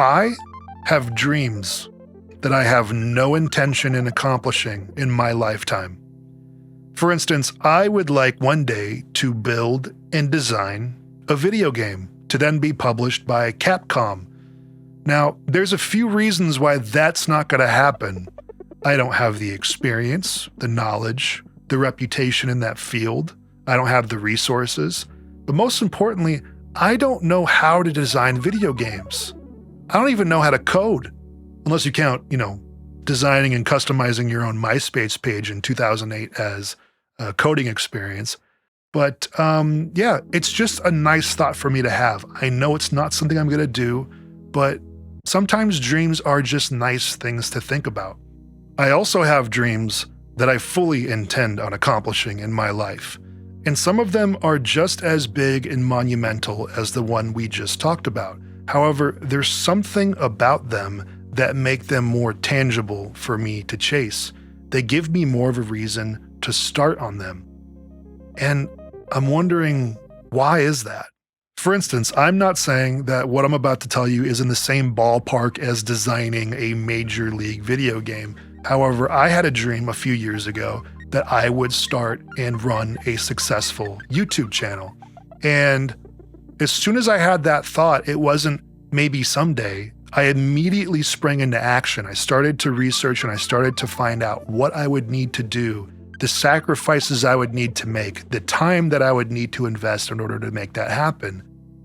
I have dreams that I have no intention in accomplishing in my lifetime. For instance, I would like one day to build and design a video game to then be published by Capcom. Now, there's a few reasons why that's not going to happen. I don't have the experience, the knowledge, the reputation in that field. I don't have the resources. But most importantly, I don't know how to design video games. I don't even know how to code, unless you count, designing and customizing your own Myspace page in 2008 as a coding experience. But yeah, it's just a nice thought for me to have. I know it's not something I'm going to do, but sometimes dreams are just nice things to think about. I also have dreams that I fully intend on accomplishing in my life. And some of them are just as big and monumental as the one we just talked about. However, there's something about them that make them more tangible for me to chase. They give me more of a reason to start on them. And I'm wondering, why is that? For instance, I'm not saying that what I'm about to tell you is in the same ballpark as designing a major league video game. However, I had a dream a few years ago that I would start and run a successful YouTube channel. And as soon as I had that thought, it wasn't maybe someday. I immediately sprang into action. I started to research and I started to find out what I would need to do, the sacrifices I would need to make, the time that I would need to invest in order to make that happen.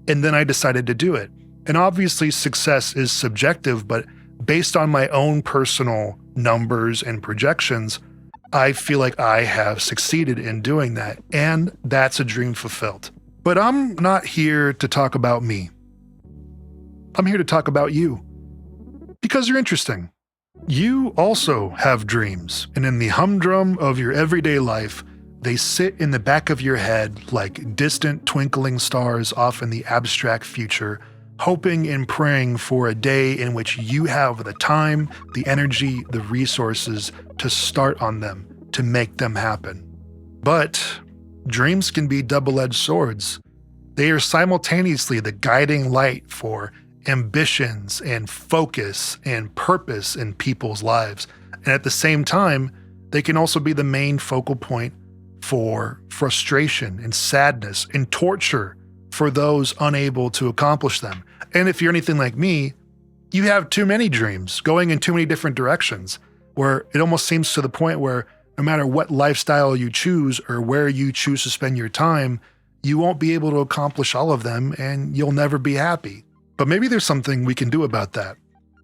And then I decided to do it. And obviously success is subjective, but based on my own personal numbers and projections, I feel like I have succeeded in doing that, and that's a dream fulfilled. But I'm not here to talk about me. I'm here to talk about you, because you're interesting. You also have dreams, and in the humdrum of your everyday life, they sit in the back of your head like distant twinkling stars off in the abstract future, hoping and praying for a day in which you have the time, the energy, the resources to start on them, to make them happen. But dreams can be double-edged swords. They are simultaneously the guiding light for ambitions and focus and purpose in people's lives. And at the same time, they can also be the main focal point for frustration and sadness and torture for those unable to accomplish them. And if you're anything like me, you have too many dreams going in too many different directions, where it almost seems to the point where no matter what lifestyle you choose or where you choose to spend your time, you won't be able to accomplish all of them and you'll never be happy. But maybe there's something we can do about that.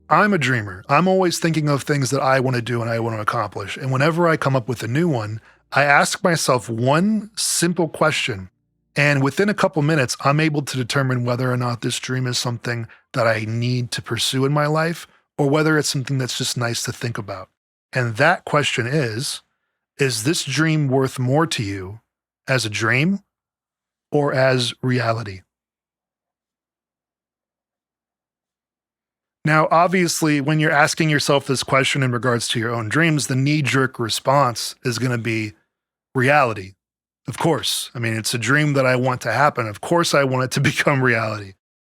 I'm a dreamer. I'm always thinking of things that I want to do and I want to accomplish. And whenever I come up with a new one, I ask myself one simple question. And within a couple minutes, I'm able to determine whether or not this dream is something that I need to pursue in my life, or whether it's something that's just nice to think about. And that question is this dream worth more to you as a dream or as reality? Now, obviously, when you're asking yourself this question in regards to your own dreams, the knee-jerk response is going to be reality. Of course. I mean, it's a dream that I want to happen. Of course, I want it to become reality.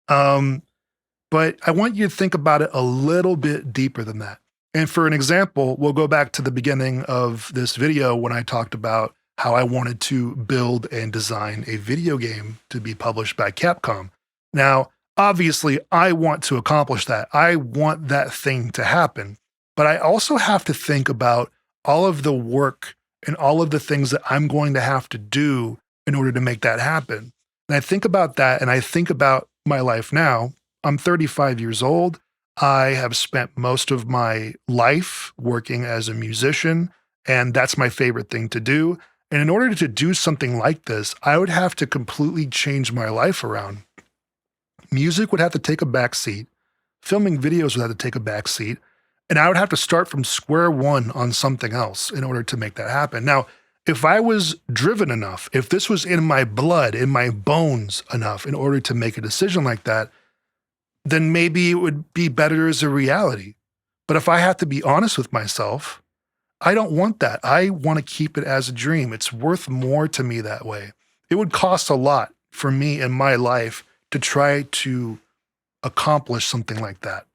But I want you to think about it a little bit deeper than that. And for an example, we'll go back to the beginning of this video when I talked about how I wanted to build and design a video game to be published by Capcom. Now, obviously, I want to accomplish that. I want that thing to happen. But I also have to think about all of the work and all of the things that I'm going to have to do in order to make that happen. And I think about that, and I think about my life now. I'm 35 years old. I have spent most of my life working as a musician, and that's my favorite thing to do. And in order to do something like this, I would have to completely change my life around. Music would have to take a back seat. Filming videos would have to take a back seat. And I would have to start from square one on something else in order to make that happen. Now, if I was driven enough, if this was in my blood, in my bones enough in order to make a decision like that, then maybe it would be better as a reality. But if I have to be honest with myself, I don't want that. I want to keep it as a dream. It's worth more to me that way. It would cost a lot for me in my life to try to accomplish something like that.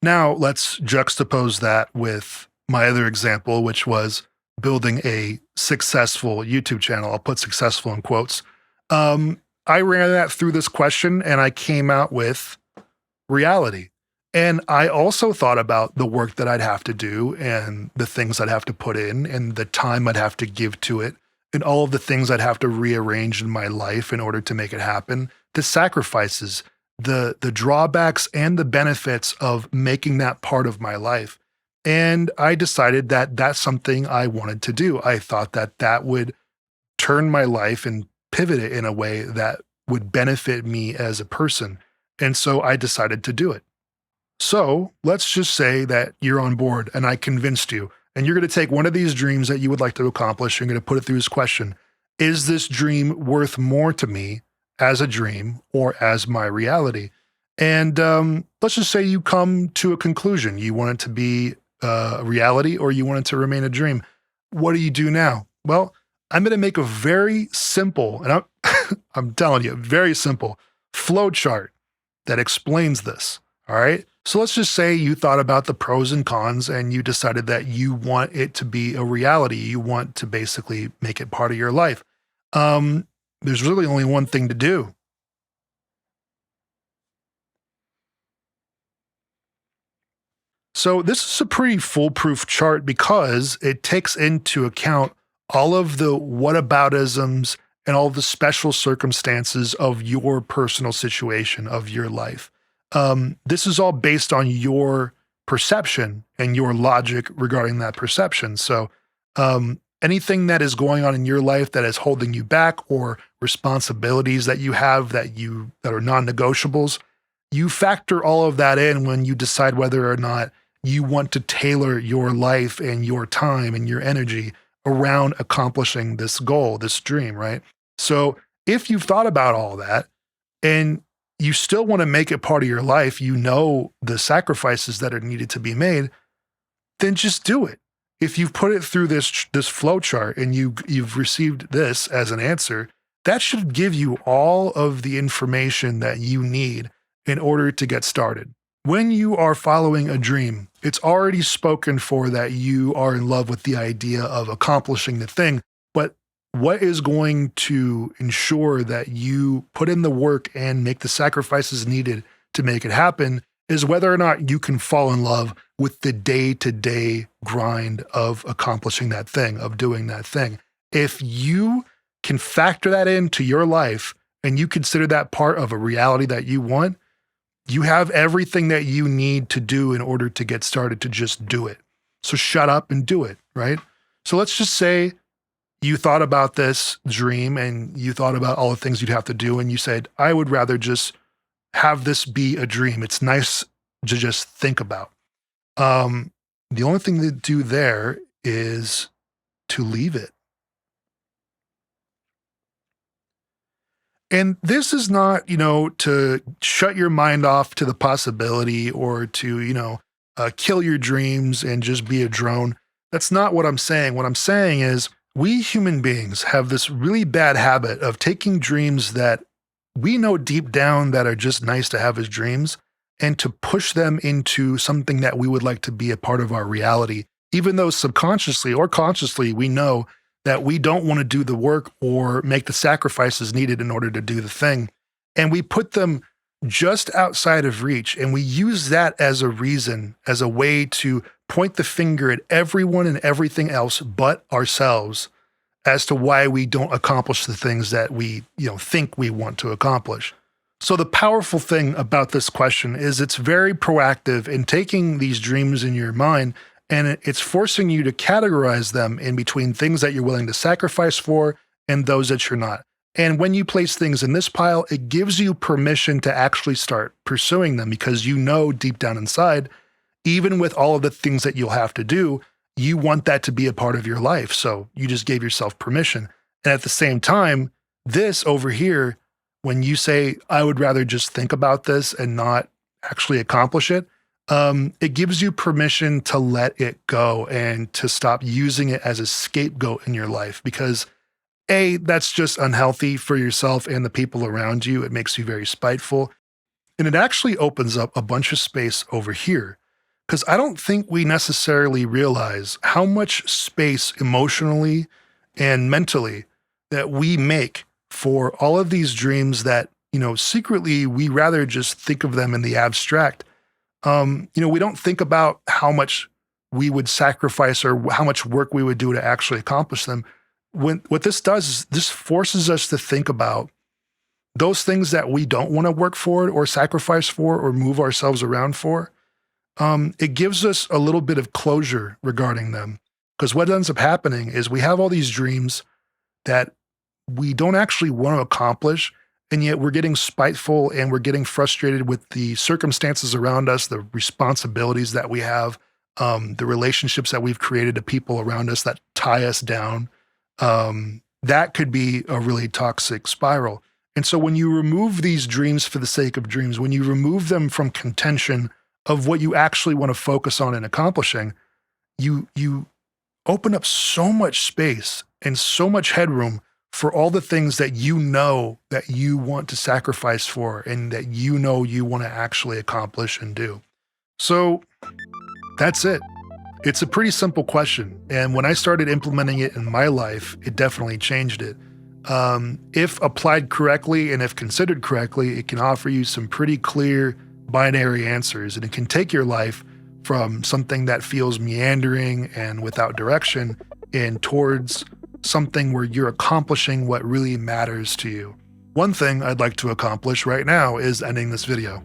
Now, let's juxtapose that with my other example, which was building a successful YouTube channel. I'll put successful in quotes. I ran that through this question and I came out with reality. And I also thought about the work that I'd have to do and the things I'd have to put in and the time I'd have to give to it and all of the things I'd have to rearrange in my life in order to make it happen, the sacrifices, the drawbacks and the benefits of making that part of my life. And I decided that that's something I wanted to do. I thought that that would turn my life and pivot it in a way that would benefit me as a person. And so I decided to do it. So let's just say that you're on board and I convinced you, and you're going to take one of these dreams that you would like to accomplish. You're going to put it through this question. Is this dream worth more to me as a dream or as my reality? And let's just say you come to a conclusion. You want it to be a reality or you want it to remain a dream. What do you do now? Well, I'm going to make a very simple, and I'm telling you, very simple flow chart that explains this. All right. So let's just say you thought about the pros and cons and you decided that you want it to be a reality. You want to basically make it part of your life. There's really only one thing to do. So this is a pretty foolproof chart because it takes into account all of the whataboutisms and all the special circumstances of your personal situation, of your life. This is all based on your perception and your logic regarding that perception. So anything that is going on in your life that is holding you back or responsibilities that you have that are non-negotiables, you factor all of that in when you decide whether or not you want to tailor your life and your time and your energy around accomplishing this goal, this dream, right? So if you've thought about all that and you still want to make it part of your life, you know the sacrifices that are needed to be made, then just do it. If you've put it through this flow chart and you've received this as an answer, that should give you all of the information that you need in order to get started. When you are following a dream, it's already spoken for that you are in love with the idea of accomplishing the thing. But what is going to ensure that you put in the work and make the sacrifices needed to make it happen is whether or not you can fall in love with the day-to-day grind of accomplishing that thing, of doing that thing. If you can factor that into your life and you consider that part of a reality that you want, you have everything that you need to do in order to get started to just do it. So shut up and do it, right? So let's just say you thought about this dream and you thought about all the things you'd have to do and you said, I would rather just have this be a dream. It's nice to just think about. The only thing to do there is to leave it. And this is not, to shut your mind off to the possibility or to, kill your dreams and just be a drone. That's not what I'm saying. What I'm saying is we human beings have this really bad habit of taking dreams that we know deep down that are just nice to have as dreams and to push them into something that we would like to be a part of our reality, even though subconsciously or consciously we know that we don't want to do the work or make the sacrifices needed in order to do the thing. And we put them just outside of reach. And we use that as a reason, as a way to point the finger at everyone and everything else but ourselves as to why we don't accomplish the things that we, think we want to accomplish. So the powerful thing about this question is it's very proactive in taking these dreams in your mind and it's forcing you to categorize them in between things that you're willing to sacrifice for and those that you're not. And when you place things in this pile, it gives you permission to actually start pursuing them because you know deep down inside, even with all of the things that you'll have to do, you want that to be a part of your life. So you just gave yourself permission. And at the same time, this over here, when you say, I would rather just think about this and not actually accomplish it, it gives you permission to let it go and to stop using it as a scapegoat in your life because A, that's just unhealthy for yourself and the people around you. It makes you very spiteful. And it actually opens up a bunch of space over here, because I don't think we necessarily realize how much space emotionally and mentally that we make for all of these dreams that, secretly we rather just think of them in the abstract. We don't think about how much we would sacrifice or how much work we would do to actually accomplish them. What this does is this forces us to think about those things that we don't want to work for or sacrifice for or move ourselves around for. It gives us a little bit of closure regarding them, because what ends up happening is we have all these dreams that we don't actually want to accomplish, and yet we're getting spiteful and we're getting frustrated with the circumstances around us, the responsibilities that we have, the relationships that we've created to people around us that tie us down. That could be a really toxic spiral. And so when you remove these dreams for the sake of dreams, when you remove them from contention of what you actually want to focus on and accomplishing, you open up so much space and so much headroom for all the things that you know that you want to sacrifice for and that you know you want to actually accomplish and do. So that's it. It's a pretty simple question. And when I started implementing it in my life, it definitely changed it. If applied correctly and if considered correctly, it can offer you some pretty clear binary answers, and it can take your life from something that feels meandering and without direction and towards something where you're accomplishing what really matters to you. One thing I'd like to accomplish right now is ending this video.